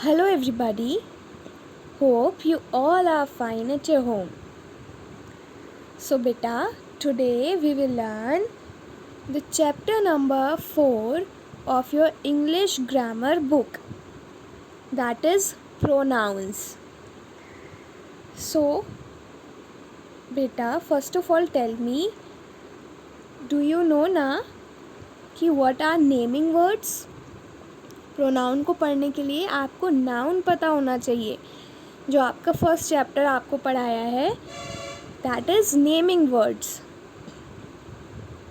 Hello, everybody. Hope you all are fine at your home. So, beta, today we will learn the chapter number 4 of your English grammar book, that is pronouns. So, beta, first of all, tell me, do you know ना कि what are naming words? Pronoun को पढ़ने के लिए आपको noun पता होना चाहिए. जो आपका फर्स्ट चैप्टर आपको पढ़ाया है दैट इज़ नेमिंग वर्ड्स.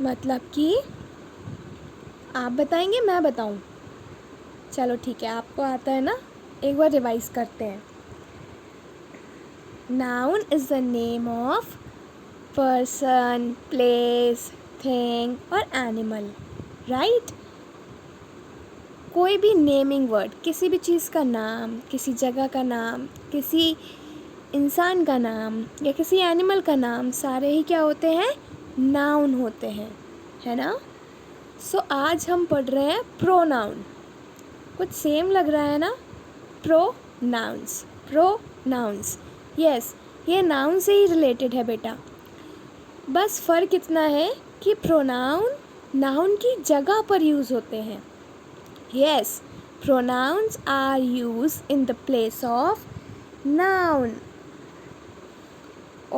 मतलब कि आप बताएंगे मैं बताऊं? चलो ठीक है, आपको आता है ना, एक बार रिवाइज करते हैं. Noun is the name of person, place, thing और एनिमल. राइट? कोई भी नेमिंग वर्ड, किसी भी चीज़ का नाम, किसी जगह का नाम, किसी इंसान का नाम या किसी एनिमल का नाम, सारे ही क्या होते हैं? नाउन होते हैं, है ना? सो आज हम पढ़ रहे हैं प्रोनाउन. कुछ सेम लग रहा है ना? प्रोनाउंस. यस, ये नाउन से ही रिलेटेड है बेटा. बस फ़र्क इतना है कि प्रोनाउन नाउन की जगह पर यूज़ होते हैं. Yes, pronouns are used in the place of noun.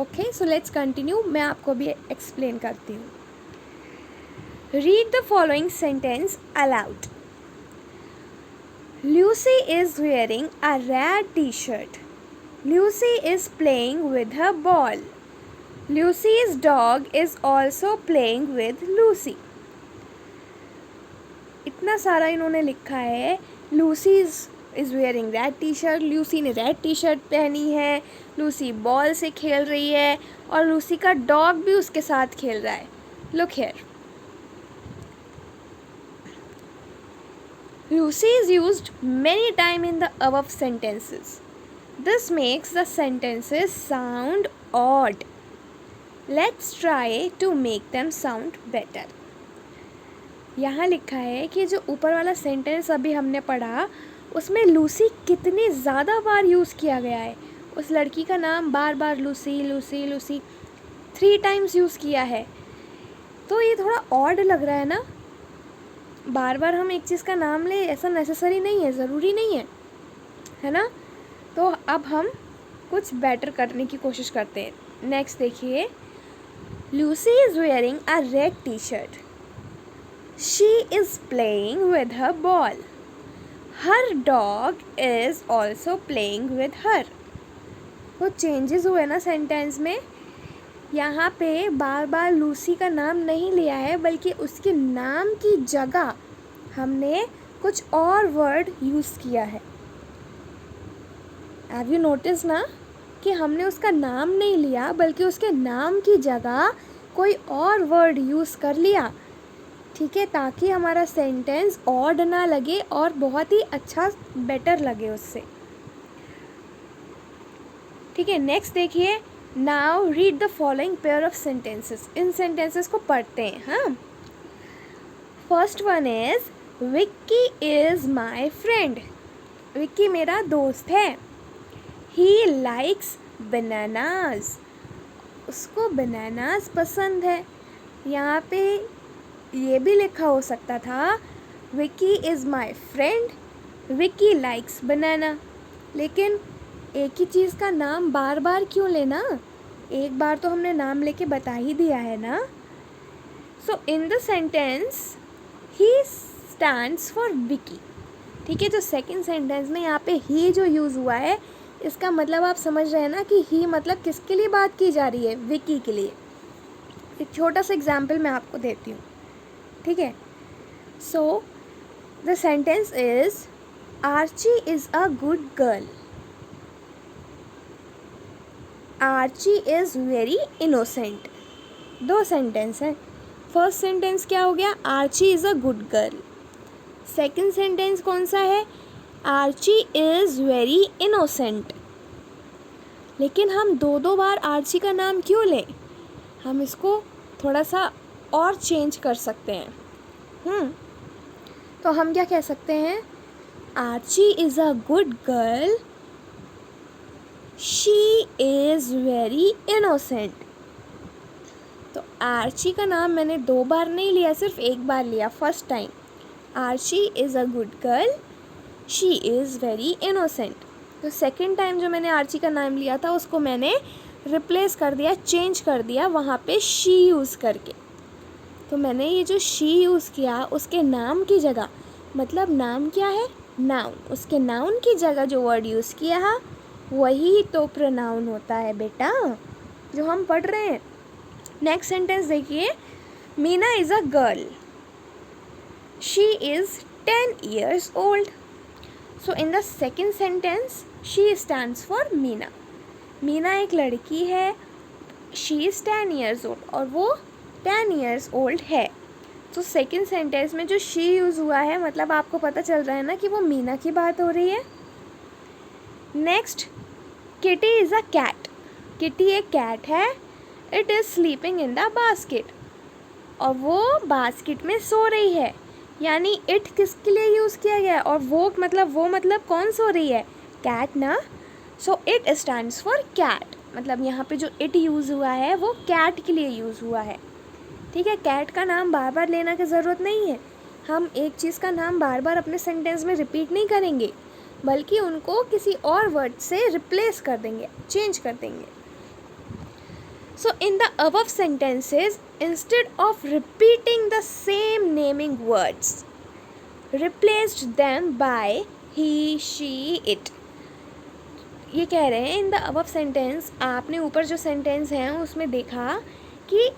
Okay, so let's continue. मैं आपको भी explain करती हूँ. Read the following sentence aloud. Lucy is wearing a red t-shirt. Lucy is playing with her ball. Lucy's dog is also playing with Lucy. इतना सारा इन्होंने लिखा है. Lucy is wearing red T shirt. Lucy ने red T shirt पहनी है. Lucy ball से खेल रही है और लूसी का डॉग भी उसके साथ खेल रहा है. Look here. Lucy is used many times in the above sentences. This makes the sentences sound odd. Let's try to make them sound better. यहाँ लिखा है कि जो ऊपर वाला सेंटेंस अभी हमने पढ़ा उसमें लूसी कितनी ज़्यादा बार यूज़ किया गया है. उस लड़की का नाम बार बार लूसी 3 टाइम्स यूज़ किया है. तो ये थोड़ा ऑड लग रहा है ना. बार बार हम एक चीज़ का नाम ले ऐसा नेसेसरी नहीं है, ज़रूरी नहीं है ना. तो अब हम कुछ बेटर करने की कोशिश करते हैं. नेक्स्ट देखिए. Lucy is wearing a red T shirt. She is playing with her ball. Her dog is also playing with her. वो चेंजेस हुए ना सेंटेंस में. यहाँ पे बार बार लूसी का नाम नहीं लिया है, बल्कि उसके नाम की जगह हमने कुछ और वर्ड यूज़ किया है. हैव यू नोटिस ना कि हमने उसका नाम नहीं लिया, बल्कि उसके नाम की जगह कोई और वर्ड यूज़ कर लिया. ठीक है, ताकि हमारा सेंटेंस ऑड ना लगे और बहुत ही अच्छा बेटर लगे उससे. ठीक है, नेक्स्ट देखिए. Now read the following pair of sentences. In sentences को पढ़ते हैं. हाँ, first one is Vicky is my friend. Vicky मेरा दोस्त है. He likes bananas. उसको बनानाज पसंद है. यहाँ पे ये भी लिखा हो सकता था Vicky is my friend, Vicky likes banana. लेकिन एक ही चीज़ का नाम बार बार क्यों लेना? एक बार तो हमने नाम लेके बता ही दिया है ना. So in the sentence he stands for Vicky. ठीक है, जो सेकंड सेंटेंस में यहाँ पे ही जो यूज़ हुआ है, इसका मतलब आप समझ रहे हैं ना कि ही मतलब किसके लिए बात की जा रही है? विक्की के लिए. एक छोटा सा एग्जाम्पल मैं आपको देती हूँ. ठीक है. So the sentence is Archie is a good girl. Archie is very innocent. 2 sentence हैं. फर्स्ट सेंटेंस क्या हो गया? Archie is a good girl. Second sentence कौन सा है? Archie is very innocent. लेकिन हम 2 बार आर्ची का नाम क्यों लें? हम इसको थोड़ा सा और चेंज कर सकते हैं. तो हम क्या कह सकते हैं? Archie is a good girl, she is very innocent. तो आर्ची का नाम मैंने 2 बार नहीं लिया, सिर्फ 1 बार लिया, first time. Archie is a good girl, she is very innocent. तो सेकेंड टाइम जो मैंने आर्ची का नाम लिया था उसको मैंने रिप्लेस कर दिया, चेंज कर दिया वहाँ पे शी यूज़ करके। तो मैंने ये जो शी यूज़ किया उसके नाम की जगह, मतलब नाम क्या है, नाउन, उसके नाउन की जगह जो वर्ड यूज़ किया वही तो प्रोनाउन होता है बेटा, जो हम पढ़ रहे हैं। नेक्स्ट सेंटेंस देखिए, Meena is a girl, she is 10 years old. So in the second sentence, she stands for Meena. Meena एक लड़की है, she is 10 years old, और वो 10 years old है। तो सेकेंड सेंटेंस में जो she यूज़ हुआ है, मतलब आपको पता चल रहा है ना कि वो मीना की बात हो रही है। Next, Kitty is a cat, Kitty एक कैट है, it is sleeping in the basket, और वो बास्केट में सो रही है। यानी इट किसके लिए यूज़ किया गया है, और वो मतलब कौन सो रही है, कैट ना। So it stands for cat, मतलब यहाँ पे जो इट यूज़ हुआ है वो कैट के लिए यूज़ हुआ है। ठीक है, कैट का नाम बार बार लेना की ज़रूरत नहीं है, हम एक चीज़ का नाम बार बार अपने सेंटेंस में रिपीट नहीं करेंगे, बल्कि उनको किसी और वर्ड से रिप्लेस कर देंगे, चेंज कर देंगे। So in the above sentences, instead of repeating the same naming words, replaced them by he, she, it. ये कह रहे हैं इन द above sentence, आपने ऊपर जो सेंटेंस हैं उसमें देखा कि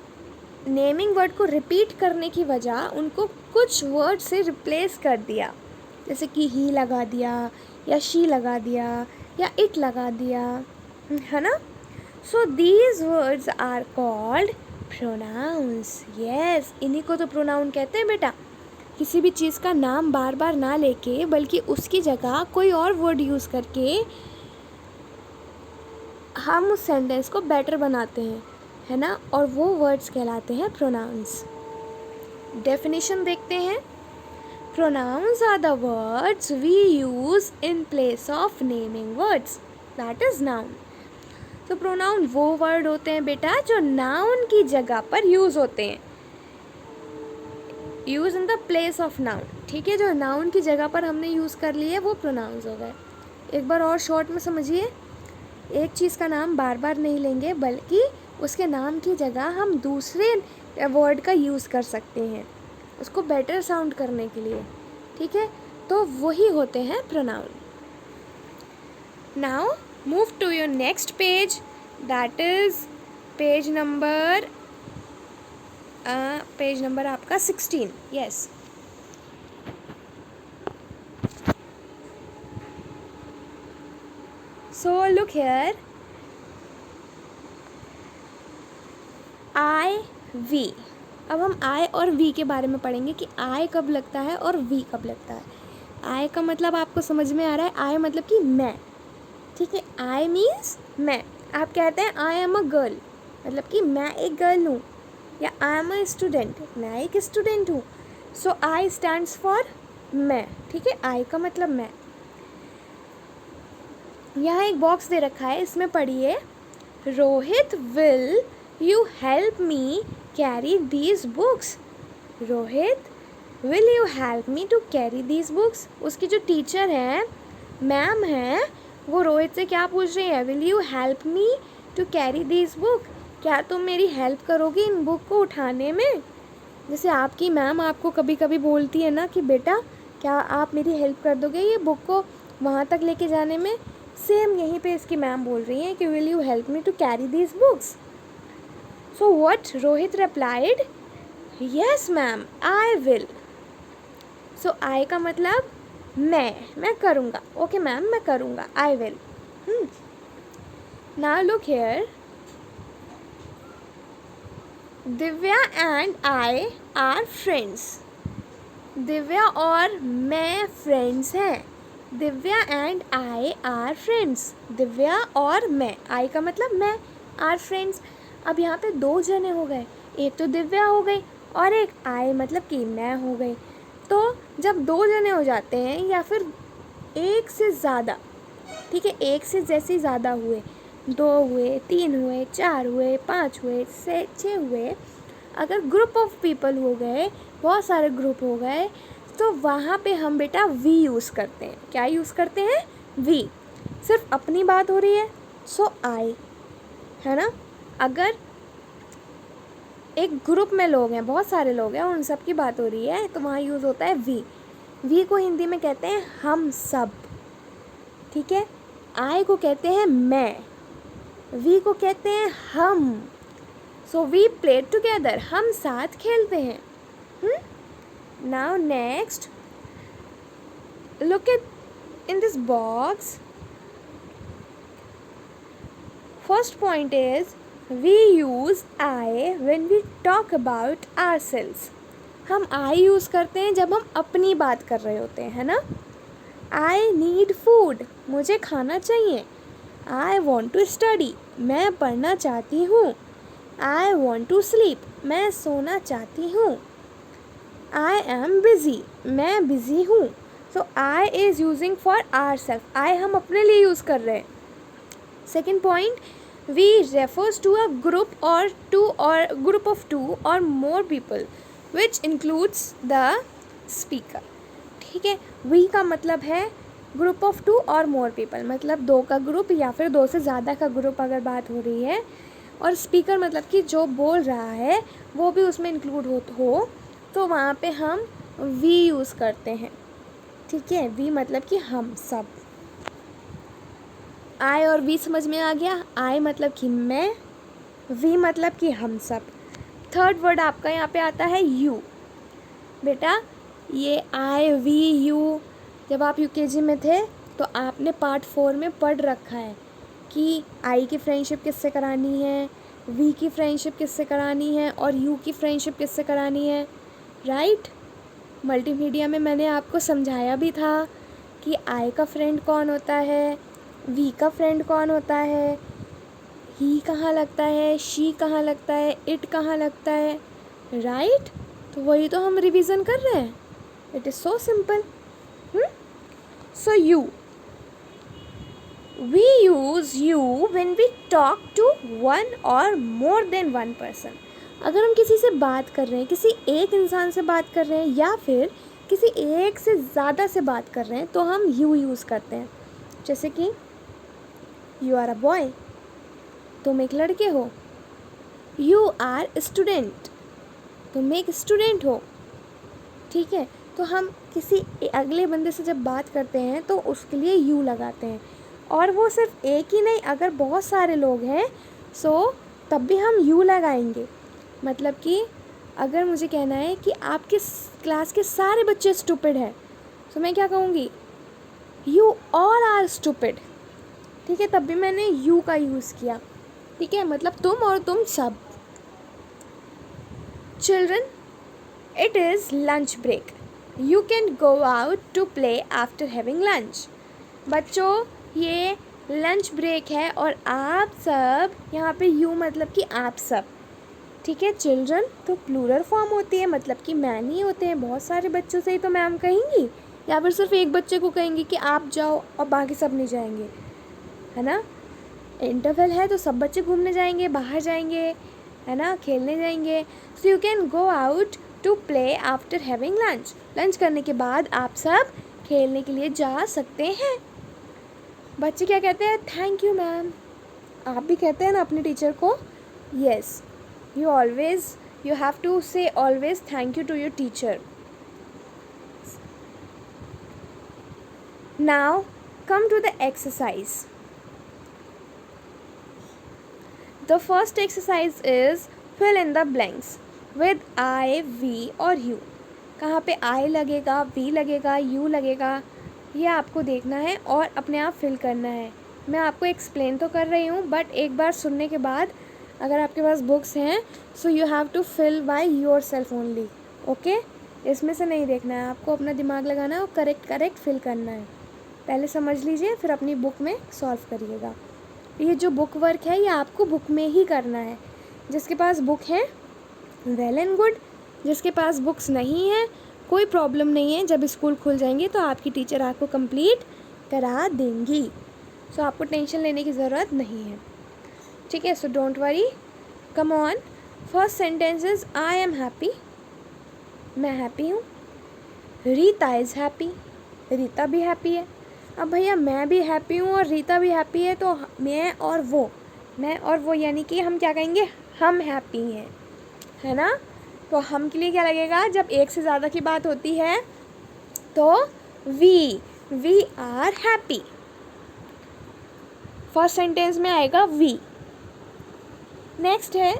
नेमिंग वर्ड को रिपीट करने की वजह उनको कुछ वर्ड से रिप्लेस कर दिया, जैसे कि ही लगा दिया या शी लगा दिया या इट लगा दिया, है ना। So these words are called pronouns. Yes, इन्हीं को तो pronoun कहते हैं बेटा। किसी भी चीज़ का नाम बार बार ना लेके बल्कि उसकी जगह कोई और वर्ड यूज़ करके हम उस सेंटेंस को बेटर बनाते हैं, है ना, और वो वर्ड्स कहलाते हैं प्रोनाउंस। डेफिनेशन देखते हैं। Pronouns are the words we use in place of naming words, that is noun. तो प्रोनाउन वो वर्ड होते हैं बेटा जो नाउन की जगह पर यूज़ होते हैं, use in the place of noun. ठीक है, जो नाउन की जगह पर हमने यूज़ कर लिए वो प्रोनाउंस हो गए। एक बार और शॉर्ट में समझिए, एक चीज़ का नाम बार बार नहीं लेंगे बल्कि उसके नाम की जगह हम दूसरे वर्ड का यूज़ कर सकते हैं उसको बेटर साउंड करने के लिए। ठीक है, तो वही होते हैं pronoun. Now move to your next page, that is page number आपका 16. Yes, so look here, I, we। अब हम I और V के बारे में पढ़ेंगे कि I कब लगता है और V कब लगता है। I का मतलब आपको समझ में आ रहा है, I मतलब कि मैं। ठीक है, आई मीन्स मैं। आप कहते हैं आई एम अ गर्ल, मतलब कि मैं एक गर्ल हूँ, या आई एम अ स्टूडेंट, मैं एक स्टूडेंट हूँ। सो आई स्टैंड्स फॉर मैं। ठीक है, आई का मतलब मैं। यहाँ एक बॉक्स दे रखा है, इसमें पढ़िए, Rohit will you help me carry these books. Rohit will you help me to carry these books. उसकी जो टीचर हैं, मैम हैं, वो रोहित से क्या पूछ रही है, will you help me to carry this book, क्या तुम मेरी हेल्प करोगी इन बुक को उठाने में। जैसे आपकी मैम आपको कभी कभी बोलती है ना कि बेटा क्या आप मेरी हेल्प कर दोगे ये बुक को वहाँ तक लेके जाने में, सेम यहीं पे इसकी मैम बोल रही हैं कि will you help me to carry this books. So what Rohit replied, yes ma'am I will. So I का मतलब मैं करूँगा। ओके मैम, मैं करूँगा, I will. Now look here, Divya and I are friends. Divya और मैं फ्रेंड्स हैं। Divya and I are friends, Divya और मैं, आई का मतलब मैं, आर फ्रेंड्स। अब यहाँ पे 2 जने हो गए, एक तो दिव्या हो गई और एक आई मतलब कि मैं हो गई। तो जब 2 जने हो जाते हैं या फिर एक से ज़्यादा, ठीक है, एक से जैसे ज़्यादा हुए, 2 हुए, 3 हुए, 4 हुए, 5 हुए, 6 हुए, अगर ग्रुप ऑफ पीपल हो गए, बहुत सारे ग्रुप हो गए, तो वहाँ पे हम बेटा वी यूज़ करते हैं। क्या यूज़ करते हैं? वी। सिर्फ अपनी बात हो रही है सो आई, है ना। अगर एक ग्रुप में लोग हैं, बहुत सारे लोग हैं, उन सब की बात हो रही है, तो वहाँ यूज़ होता है वी। वी को हिंदी में कहते हैं हम सब, ठीक है। आई को कहते हैं मैं, वी को कहते हैं हम। सो वी प्ले टुगेदर, हम साथ खेलते हैं। Now next, look at in this box. First point is we use I when we talk about ourselves. हम I यूज़ करते हैं जब हम अपनी बात कर रहे होते हैं, है ना। I need food, मुझे खाना चाहिए। I want to study, मैं पढ़ना चाहती हूँ। I want to sleep, मैं सोना चाहती हूँ। I am busy, मैं बिज़ी हूँ। So I is using for ourselves, I हम अपने लिए यूज़ कर रहे हैं। Second point, we refers to a group of two or more people which includes the speaker, ठीक है। we का मतलब है group of two or more people, मतलब 2 का ग्रुप या फिर 2 से ज़्यादा का ग्रुप अगर बात हो रही है, और स्पीकर मतलब कि जो बोल रहा है वो भी उसमें इंक्लूड हो तो वहाँ पे हम we यूज़ करते हैं, ठीक है। we मतलब कि हम सब। आई और वी समझ में आ गया। आई मतलब कि मैं, वी मतलब कि हम सब। थर्ड वर्ड आपका यहाँ पे आता है यू। बेटा ये आई वी यू जब आप यूकेजी में थे तो आपने पार्ट 4 में पढ़ रखा है कि आई की फ्रेंडशिप किससे करानी है, वी की फ्रेंडशिप किससे करानी है और यू की फ्रेंडशिप किससे करानी है, राइट। मल्टीमीडिया में मैंने आपको समझाया भी था कि आई का फ्रेंड कौन होता है, वी का फ्रेंड कौन होता है, ही कहाँ लगता है, शी कहाँ लगता है, इट कहाँ लगता है, राइट। तो वही तो हम रिवीजन कर रहे हैं। It is so simple. So you, we use you when we talk to one और मोर देन वन पर्सन। अगर हम किसी से बात कर रहे हैं, किसी एक इंसान से बात कर रहे हैं या फिर किसी एक से ज़्यादा से बात कर रहे हैं तो हम यू यूज़ करते हैं। जैसे कि यू आर अ बॉय, तुम एक लड़के हो। यू आर स्टूडेंट, तुम एक स्टूडेंट हो, ठीक है। तो हम किसी अगले बंदे से जब बात करते हैं तो उसके लिए यू लगाते हैं, और वो सिर्फ एक ही नहीं, अगर बहुत सारे लोग हैं सो तब भी हम यू लगाएंगे। मतलब कि अगर मुझे कहना है कि आपके क्लास के सारे बच्चे स्टूपिड हैं तो मैं क्या कहूँगी, यू ऑल आर स्टूपिड, ठीक है। तब भी मैंने यू का यूज़ किया, ठीक है, मतलब तुम और तुम सब। Children, it is lunch break, you can go out to play after having lunch. बच्चों ये लंच ब्रेक है और आप सब, यहाँ पे यू मतलब कि आप सब, ठीक है। चिल्ड्रन तो प्लूरल फॉर्म होती है, मतलब कि मैनी होते हैं, बहुत सारे बच्चों से ही तो मैम कहेंगी, या फिर सिर्फ एक बच्चे को कहेंगी कि आप जाओ और बाकी सब नहीं जाएंगे, है ना। इंटरवल है तो सब बच्चे घूमने जाएंगे, बाहर जाएंगे, है ना, खेलने जाएंगे। So you can go out to play after having lunch. Lunch करने के बाद आप सब खेलने के लिए जा सकते हैं। बच्चे क्या कहते हैं, थैंक यू मैम। आप भी कहते हैं ना अपने टीचर को, yes, you have to say always thank you to your teacher. Now come to the exercise. The first exercise is fill in the blanks with I, we और you. कहाँ पे I लगेगा, V लगेगा, U लगेगा, ये आपको देखना है और अपने आप फिल करना है। मैं आपको एक्सप्लेन तो कर रही हूँ बट एक बार सुनने के बाद अगर आपके पास बुक्स हैं so you have to fill by yourself only, okay. इसमें से नहीं देखना है, आपको अपना दिमाग लगाना है और करेक्ट फिल करना है। पहले समझ लीजिए फिर अपनी बुक में सॉल्व करिएगा। ये जो बुक वर्क है ये आपको बुक में ही करना है। जिसके पास बुक है वेल एंड गुड, जिसके पास बुक्स नहीं है कोई प्रॉब्लम नहीं है, जब स्कूल खुल जाएंगे तो आपकी टीचर आपको कंप्लीट करा देंगी। सो आपको टेंशन लेने की ज़रूरत नहीं है, ठीक है। So don't worry, come on. First sentence is I am happy, मैं हैप्पी हूँ। रीता इज़ हैप्पी, रीता भी हैप्पी है। अब भैया मैं भी हैप्पी हूँ और रीता भी हैप्पी है, तो मैं और वो यानी कि हम क्या कहेंगे, हम हैप्पी हैं, है ना। तो हम के लिए क्या लगेगा, जब एक से ज़्यादा की बात होती है तो we are happy. First sentence में आएगा वी। नेक्स्ट है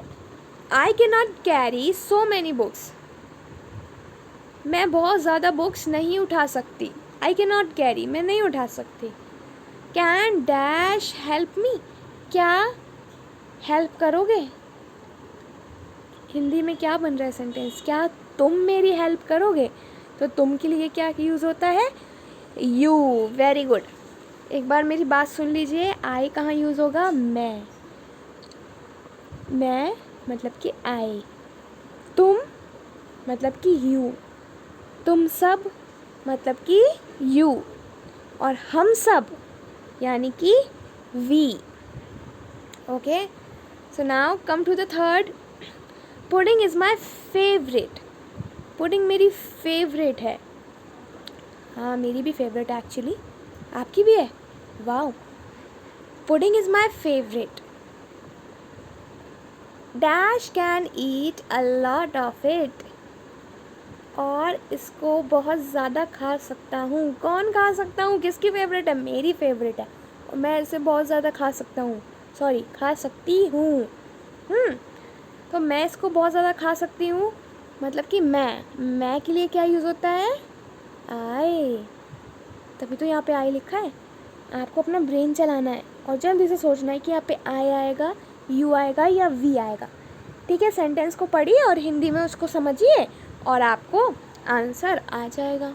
I can not carry so many books, मैं बहुत ज़्यादा बुक्स नहीं उठा सकती। आई कैन नॉट कैरी, मैं नहीं उठा सकती। कैन डैश हेल्प मी, क्या हेल्प करोगे। हिंदी में क्या बन रहा है सेंटेंस, क्या तुम मेरी हेल्प करोगे। तो तुम के लिए क्या यूज़ होता है, यू। Very good. एक बार मेरी बात सुन लीजिए, आई कहाँ यूज़ होगा, मैं मतलब कि आई, तुम मतलब कि यू, तुम सब मतलब कि यू, और हम सब यानी कि we. Okay, so now come to the third. Pudding is my favourite, pudding मेरी फेवरेट है। हाँ मेरी भी फेवरेट है एक्चुअली, आपकी भी है, wow. Pudding is my favourite. Dash can eat a lot of it, और इसको बहुत ज़्यादा खा सकता हूँ। कौन खा सकता हूँ, किसकी फेवरेट है, मेरी फेवरेट है, और मैं इसे बहुत ज़्यादा खा सकता हूँ, सॉरी खा सकती हूँ। तो मैं इसको बहुत ज़्यादा खा सकती हूँ मतलब कि मैं के लिए क्या यूज़ होता है, आई। तभी तो यहाँ पे आई लिखा है। आपको अपना ब्रेन चलाना है और जल्दी से सोचना है कि यहाँ पे आई आएगा, यू आएगा या वी आएगा, ठीक है। सेंटेंस को पढ़िए और हिंदी में उसको समझिए और आपको आंसर आ जाएगा।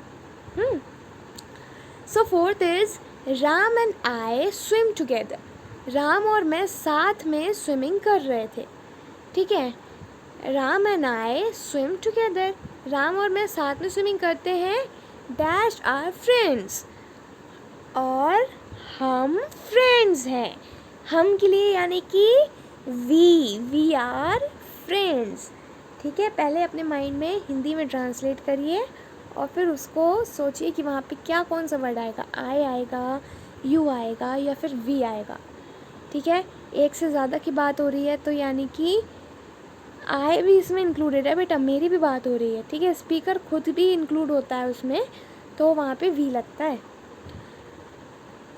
So fourth is Ram and I swim together, Ram और मैं साथ में स्विमिंग कर रहे थे, ठीक है। Ram and I swim together, Ram और मैं साथ में स्विमिंग करते हैं। डैश आर फ्रेंड्स, और हम फ्रेंड्स हैं। हम के लिए यानी कि वी आर फ्रेंड्स, ठीक है। पहले अपने माइंड में हिंदी में ट्रांसलेट करिए और फिर उसको सोचिए कि वहाँ पे क्या कौन सा वर्ड आएगा, आई आएगा, यू आएगा या फिर वी आएगा, ठीक है। एक से ज़्यादा की बात हो रही है तो यानी कि आई भी इसमें इंक्लूडेड है बेटा, मेरी भी बात हो रही है, ठीक है। स्पीकर खुद भी इंक्लूड होता है उसमें, तो वहाँ पे वी लगता है।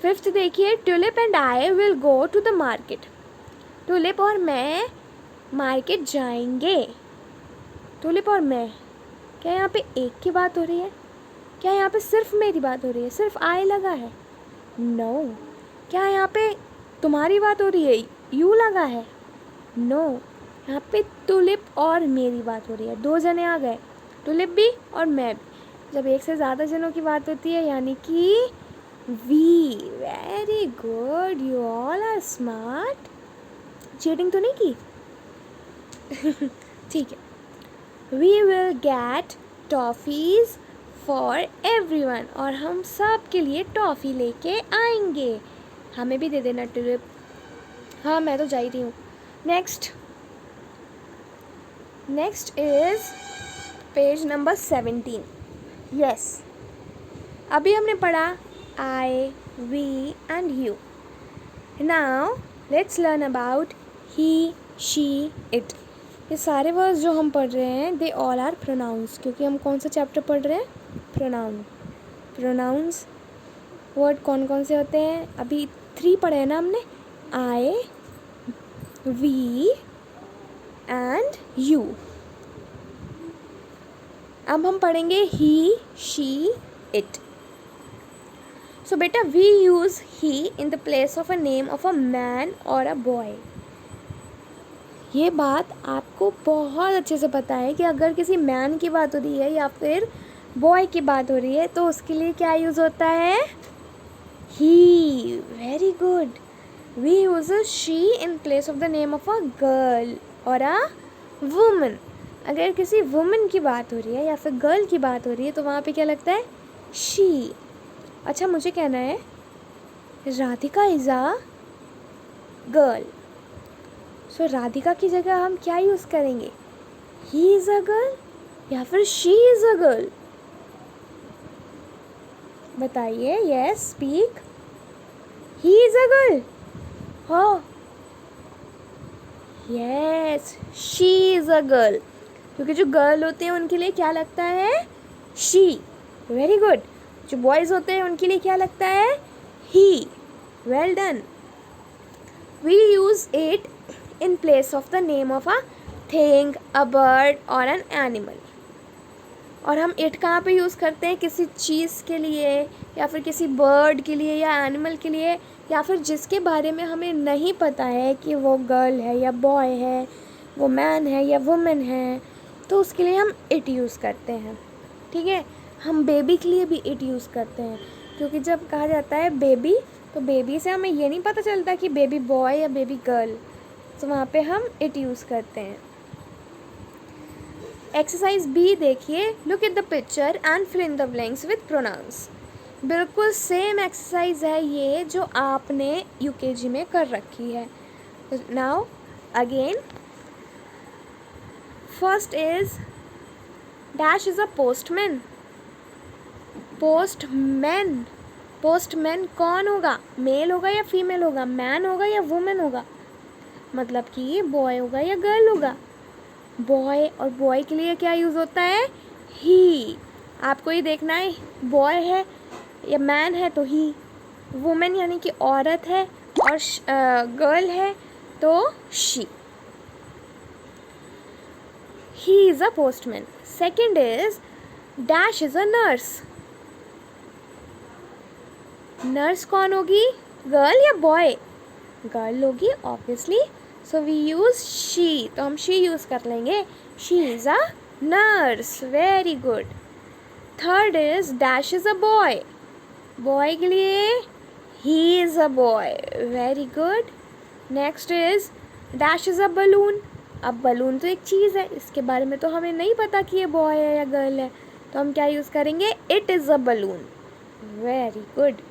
फिफ्थ देखिए, Tulip and I will go to the market, Tulip और मैं मार्केट जाएंगे। ट्यूलिप और मैं, क्या यहाँ पे एक की बात हो रही है, क्या यहाँ पे सिर्फ मेरी बात हो रही है, सिर्फ आई लगा है, नो। क्या यहाँ पे तुम्हारी बात हो रही है, यू लगा है, नो। यहाँ पे ट्यूलिप और मेरी बात हो रही है, दो जने आ गए, ट्यूलिप भी और मैं भी। जब एक से ज़्यादा जनों की बात होती है यानी कि we. Very good, you all are smart. Cheating तो नहीं की ठीक है। We will get toffees for everyone, और हम सब के लिए टॉफ़ी लेके आएंगे। हमें भी दे देना ट्यूलिप। हाँ मैं तो जा ही रही हूँ। Next is page number 17। Yes, अभी हमने पढ़ा I, we and you. Now let's learn about he, she, it. ये सारे वर्ड्स जो हम पढ़ रहे हैं दे ऑल आर प्रोनाउंस, क्योंकि हम कौन सा चैप्टर पढ़ रहे हैं, प्रोनाउंस। वर्ड कौन कौन से होते हैं, अभी 3 पढ़े हैं ना हमने, आई, वी एंड यू। अब हम पढ़ेंगे ही, शी, इट। सो बेटा we use he in the place of a name of a man और अ बॉय। ये बात आपको बहुत अच्छे से पता है कि अगर किसी मैन की बात हो रही है या फिर बॉय की बात हो रही है तो उसके लिए क्या यूज़ होता है, he. Very good. We use she in place of the name of a girl और अ वुमन। अगर किसी वुमन की बात हो रही है या फिर गर्ल की बात हो रही है तो वहाँ पे क्या लगता है, शी। अच्छा मुझे कहना है राधिका इज़ अ गर्ल। सो राधिका की जगह हम क्या यूज़ करेंगे? ही इज़ अ गर्ल या फिर शी इज़ अ गर्ल? बताइए। Yes, speak. He is a girl. हाँ, yes, she is a girl. क्योंकि जो गर्ल होते हैं उनके लिए क्या लगता है? शी। Very good. जो बॉयज़ होते हैं उनके लिए क्या लगता है? He. Well done. We use it in place of the name of a thing, a bird or an animal. और हम इट कहाँ पे यूज़ करते हैं? किसी चीज़ के लिए या फिर किसी बर्ड के लिए या एनिमल के लिए, या फिर जिसके बारे में हमें नहीं पता है कि वो गर्ल है या बॉय है, वो मैन है या वुमेन है, तो उसके लिए हम इट यूज़ करते हैं। ठीक है। हम बेबी के लिए भी इट यूज़ करते हैं, क्योंकि जब कहा जाता है बेबी, तो बेबी से हमें ये नहीं पता चलता कि बेबी बॉय या बेबी गर्ल, तो वहाँ पे हम इट यूज़ करते हैं। एक्सरसाइज बी देखिए। Look at the picture and fill in the blanks with pronouns. बिल्कुल सेम एक्सरसाइज है ये जो आपने यूकेजी में कर रखी है। Now again, first is dash is a postman. Postman, postman कौन होगा? मेल होगा या फीमेल होगा? मैन होगा या वुमेन होगा? मतलब कि बॉय होगा या गर्ल होगा? बॉय, और बॉय के लिए क्या यूज़ होता है? ही। आपको ये देखना है बॉय है या मैन है तो ही, वुमेन यानी कि औरत है और गर्ल है तो she. He is a postman. Second is dash is a nurse. Nurse कौन होगी? गर्ल या बॉय? गर्ल होगी obviously, so we use she, तो हम शी यूज़ कर लेंगे। She is a nurse. Very good. Third is dash is a boy. Boy के लिए he is a boy. Very good. Next is dash is a balloon. अब balloon तो एक चीज़ है, इसके बारे में तो हमें नहीं पता कि ये बॉय है या गर्ल है, तो हम क्या यूज़ करेंगे? It is a balloon. Very good.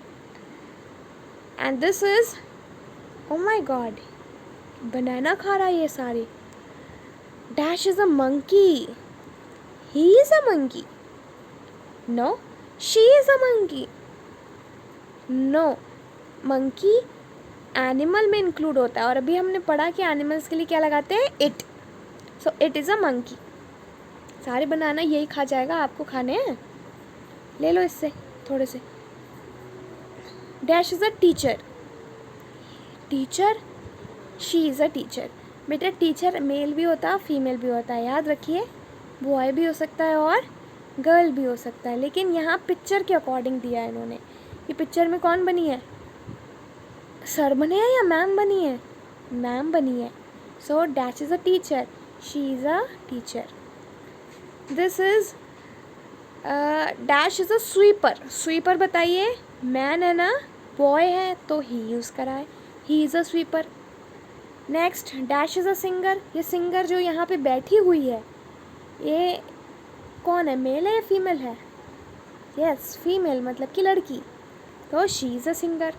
And this is, oh my God, banana खा रहा है ये सारे। Dash is a monkey. He is a monkey. No, she is a monkey. No, monkey animal में इंक्लूड होता है, और अभी हमने पढ़ा कि एनिमल्स के लिए क्या लगाते हैं? It. So it is a monkey. सारे बनाना यही खा जाएगा, आपको खाने हैं, ले लो इससे थोड़े से। Dash is a teacher. Teacher, she is a teacher. बेटा टीचर मेल भी होता है, फीमेल भी होता है, याद रखिए। बॉय भी हो सकता है और गर्ल भी हो सकता है, लेकिन यहाँ पिक्चर के अकॉर्डिंग दिया है इन्होंने। ये पिक्चर में कौन बनी है? सर बने हैं या मैम बनी है? मैम बनी है। So dash is a teacher, she is a teacher. This is dash is a sweeper. Sweeper बताइए, मैन है ना, बॉय है तो ही यूज़ करा है, ही is a sweeper. Next, dash is a singer. ये सिंगर जो यहाँ पे बैठी हुई है, ये कौन है? मेल है या फीमेल है? यस, फीमेल, मतलब कि लड़की, तो शी इज़ अ सिंगर,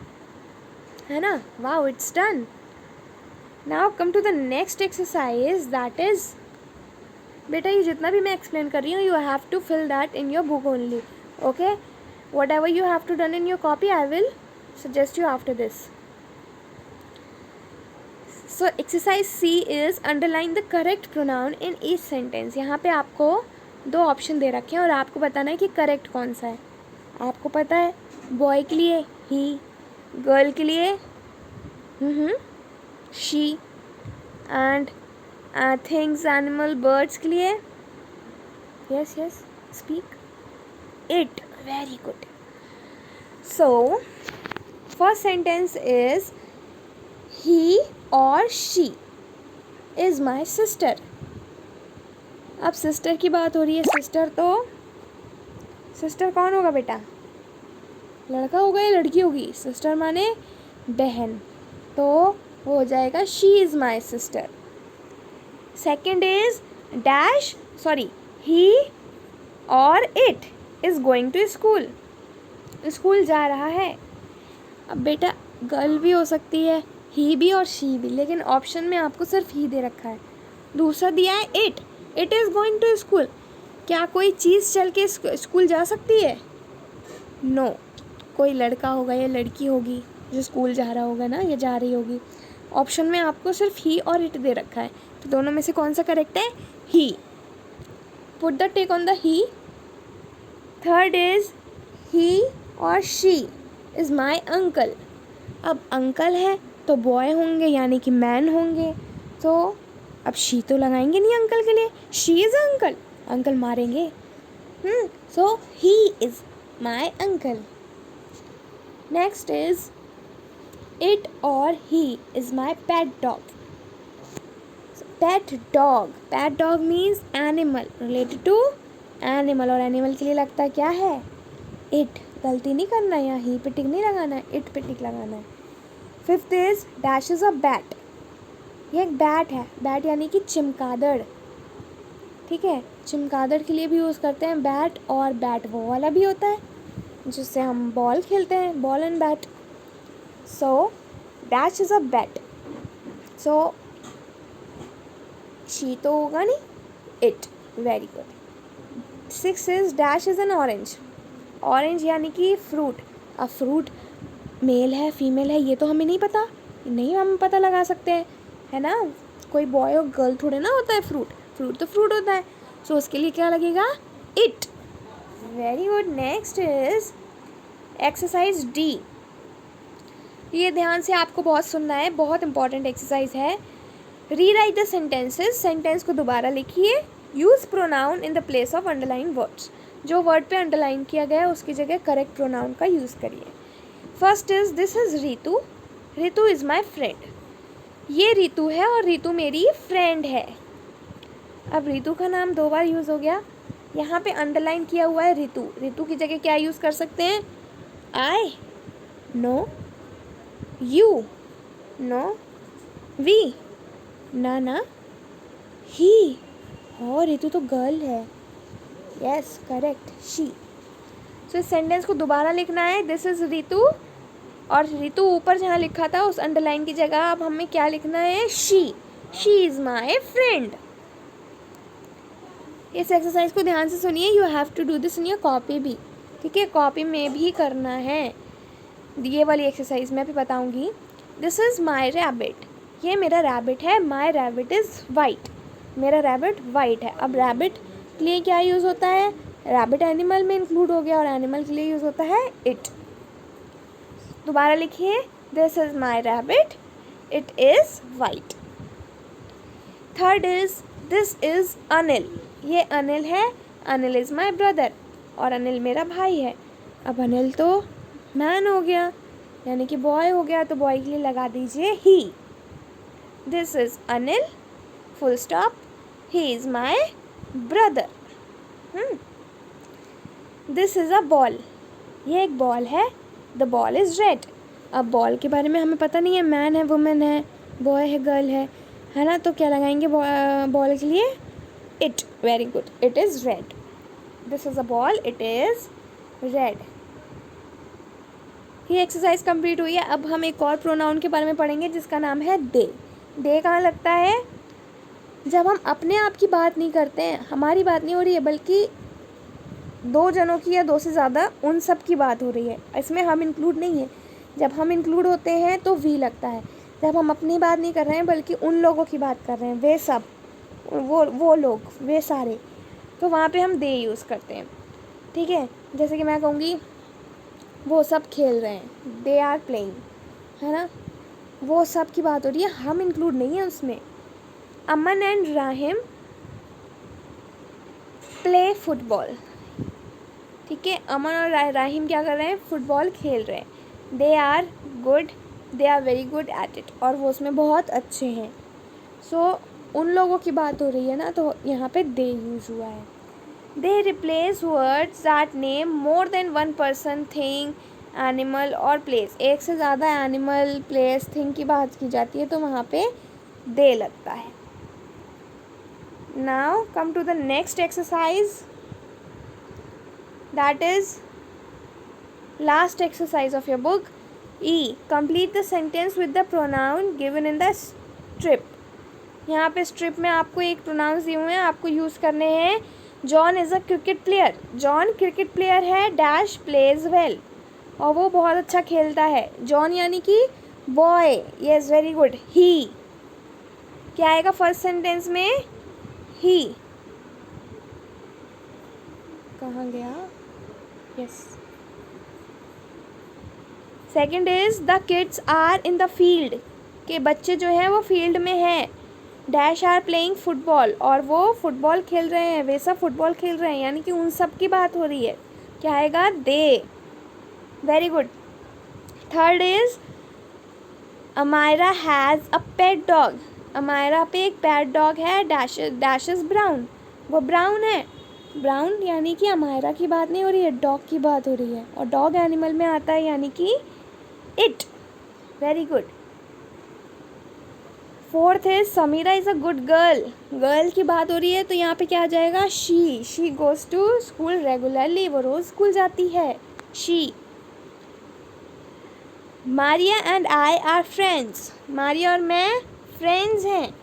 है ना। Wow, it's done. Now come to the next exercise, that is, बेटा ये जितना भी मैं एक्सप्लेन कर रही हूँ, you have to fill that in your book only, okay. Whatever you have to done in your copy, I will suggest you after this. So exercise C is underline the correct pronoun in each sentence. यहाँ पे आपको दो option दे रखे हैं और आपको बताना है कि करेक्ट कौन सा है। आपको पता है, बॉय के लिए ही, गर्ल के लिए she, and things, animal, birds के लिए yes yes speak, it. Very good. So first sentence is he और शी इज़ माई सिस्टर। अब सिस्टर की बात हो रही है, सिस्टर तो सिस्टर कौन होगा बेटा? लड़का होगा या लड़की होगी? सिस्टर माने बहन, तो वो हो जाएगा she is my sister. Second is dash, sorry, he और it is going to school. School जा रहा है। अब बेटा गर्ल भी हो सकती है, ही भी और शी भी, लेकिन ऑप्शन में आपको सिर्फ ही दे रखा है। दूसरा दिया है it is going to school. क्या कोई चीज़ चल के स्कूल जा सकती है? नो। कोई लड़का होगा या लड़की होगी जो स्कूल जा रहा होगा ना, या जा रही होगी। ऑप्शन में आपको सिर्फ ही और इट दे रखा है, तो दोनों में से कौन सा करेक्ट है? He. Put the tick on the he. Third is he और शी इज़ माई अंकल। अब अंकल है तो बॉय होंगे, यानी कि मैन होंगे, तो अब शी तो लगाएंगे नहीं अंकल के लिए, शी इज़ अंकल, अंकल मारेंगे। So he is my uncle. Next is it और he is my pet dog. Pet dog means animal, related to animal, और एनिमल के लिए लगता है क्या है? इट। गलती नहीं करना है, यहाँ ही पे टिक नहीं लगाना है, इट पे टिक लगाना है। Fifth is dash is a bat. ये एक बैट है, बैट यानी कि चमगादड़, ठीक है। चमगादड़ के लिए भी यूज़ करते हैं बैट, और बैट वो वाला भी होता है जिससे हम बॉल खेलते हैं, ball and bat. So dash is a bat, so she तो होगा नहीं, it. Very good. Six is dash is an orange. Orange यानी कि फ्रूट। अब फ्रूट मेल है फीमेल है ये तो हमें नहीं पता, नहीं हम पता लगा सकते हैं, है ना। कोई बॉय और गर्ल थोड़े ना होता है फ्रूट, फ्रूट तो फ्रूट होता है। सो उसके लिए क्या लगेगा? It. Very good. Next is exercise D. ये ध्यान से आपको बहुत सुनना है, बहुत इंपॉर्टेंट एक्सरसाइज है। Rewrite the sentences. सेंटेंस को दोबारा लिखिए। Use pronoun in the place of underline words. जो वर्ड पे अंडरलाइन किया गया है उसकी जगह करेक्ट प्रोनाउन का यूज़ करिए। First is this is Ritu. Ritu is my friend. ये रितु है और रितु मेरी फ्रेंड है। अब रितु का नाम दो बार यूज़ हो गया, यहाँ पे अंडरलाइन किया हुआ है रितु। रितु की जगह क्या यूज़ कर सकते हैं? आई, नो, यू, नो, वी, ना, ही। और रितु तो गर्ल है, यस करेक्ट, शी। सो इस सेंटेंस को दोबारा लिखना है। दिस इज़ रितु, और रितु ऊपर जहाँ लिखा था उस अंडरलाइन की जगह अब हमें क्या लिखना है? She is my friend. इस एक्सरसाइज को ध्यान से सुनिए। You have to do this in your copy भी, ठीक है, कॉपी में भी करना है। ये वाली एक्सरसाइज मैं भी बताऊंगी। This is my rabbit. ये मेरा रैबिट है। माई रैबिट इज़ वाइट। मेरा रैबिट वाइट है। अब रैबिट के लिए क्या यूज़ होता है? रैबिट एनिमल में इंक्लूड हो गया, और एनिमल के लिए यूज़ होता है इट। दोबारा लिखिए। This is my rabbit, it is white. Third is this is Anil. ये अनिल है। अनिल इज़ माई ब्रदर, और अनिल मेरा भाई है। अब अनिल तो मैन हो गया, यानी कि बॉय हो गया, तो बॉय के लिए लगा दीजिए he. This is Anil, full stop, he is my brother. This is a ball. ये एक बॉल है। The ball is red. अब बॉल के बारे में हमें पता नहीं है, मैन है, वुमेन है, बॉय है, गर्ल है ना, तो क्या लगाएंगे बॉल के लिए? It. Very good, it is red. This is a ball, it is red. ये एक्सरसाइज कंप्लीट हुई है। अब हम एक और प्रोनाउन के बारे में पढ़ेंगे जिसका नाम है दे। दे कहाँ लगता है? जब हम अपने आप की बात नहीं करते हैं, हमारी बात नहीं हो रही है, बल्कि दो जनों की या दो से ज़्यादा उन सब की बात हो रही है, इसमें हम इंक्लूड नहीं है। जब हम इंक्लूड होते हैं तो वी लगता है। जब हम अपनी बात नहीं कर रहे हैं बल्कि उन लोगों की बात कर रहे हैं, वे सब, वो लोग, वे सारे, तो वहाँ पे हम दे यूज़ करते हैं, ठीक है। जैसे कि मैं कहूँगी वो सब खेल रहे हैं, दे आर प्लेइंग, है ना, वो सब की बात हो रही है, हम इंक्लूड नहीं है उसमें। अमन एंड राहिम प्ले फुटबॉल, ठीक है। अमन और राहिम क्या कर रहे हैं? फुटबॉल खेल रहे हैं। They are good, they are very good at it, और वो उसमें बहुत अच्छे हैं। सो उन लोगों की बात हो रही है ना, तो यहाँ पे दे यूज़ हुआ है। They replace words that name more than one person, thing, animal और प्लेस। एक से ज़्यादा एनिमल, प्लेस, थिंग की बात की जाती है तो वहाँ पे दे लगता है। Now come to the next exercise, that is last exercise of your book. E complete the sentence with the pronoun given in the strip. यहाँ पे स्ट्रिप में आपको एक प्रोनाउंस दिए हुए हैं, आपको यूज़ करने हैं। John is a cricket player, John cricket player है, डैश प्लेज वेल, और वो बहुत अच्छा खेलता है। जॉन यानी कि boy, yes very good. He क्या आएगा फर्स्ट सेंटेंस में? ही कहाँ गया? Yes. Second is the kids are in the field, के बच्चे जो हैं वो फील्ड में हैं। डैश आर प्लेइंग फुटबॉल, और वो फुटबॉल खेल रहे हैं, वे सब फुटबॉल खेल रहे हैं, यानी कि उन सब की बात हो रही है। क्या आएगा? They, very good. Third is Amaira has a pet dog, Amaira पे एक पेट डॉग है, डैश इज ब्राउन, वो ब्राउन है। ब्राउन यानी कि अमायरा की बात नहीं हो रही है, डॉग की बात हो रही है, और डॉग एनिमल में आता है यानी कि it, very good. Fourth is Samira is a good girl, girl की बात हो रही है तो यहाँ पे क्या आ जाएगा? She goes to school regularly, वो रोज़ स्कूल जाती है, she. Maria and I are friends, Maria और मैं फ्रेंड्स हैं।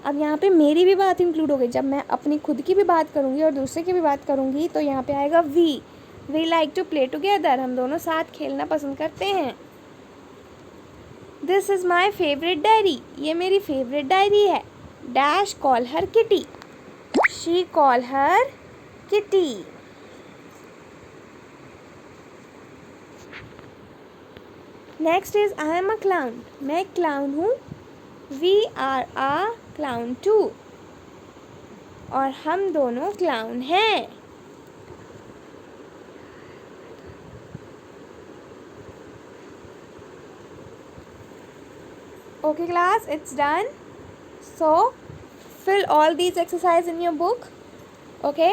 अब यहाँ पे मेरी भी बात इंक्लूड हो गई, जब मैं अपनी खुद की भी बात करूँगी और दूसरे की भी बात करूँगी तो यहाँ पे आएगा we like to play together, हम दोनों साथ खेलना पसंद करते हैं। This is my favourite diary, ये मेरी फेवरेट डायरी है। Dash call her Kitty, she call her Kitty. Next is I am a clown, मैं एक क्लाउन हूँ। We are a clown too, और हम दोनों क्लाउन हैं। Okay class, it's done. So fill all these exercise in your book. Okay.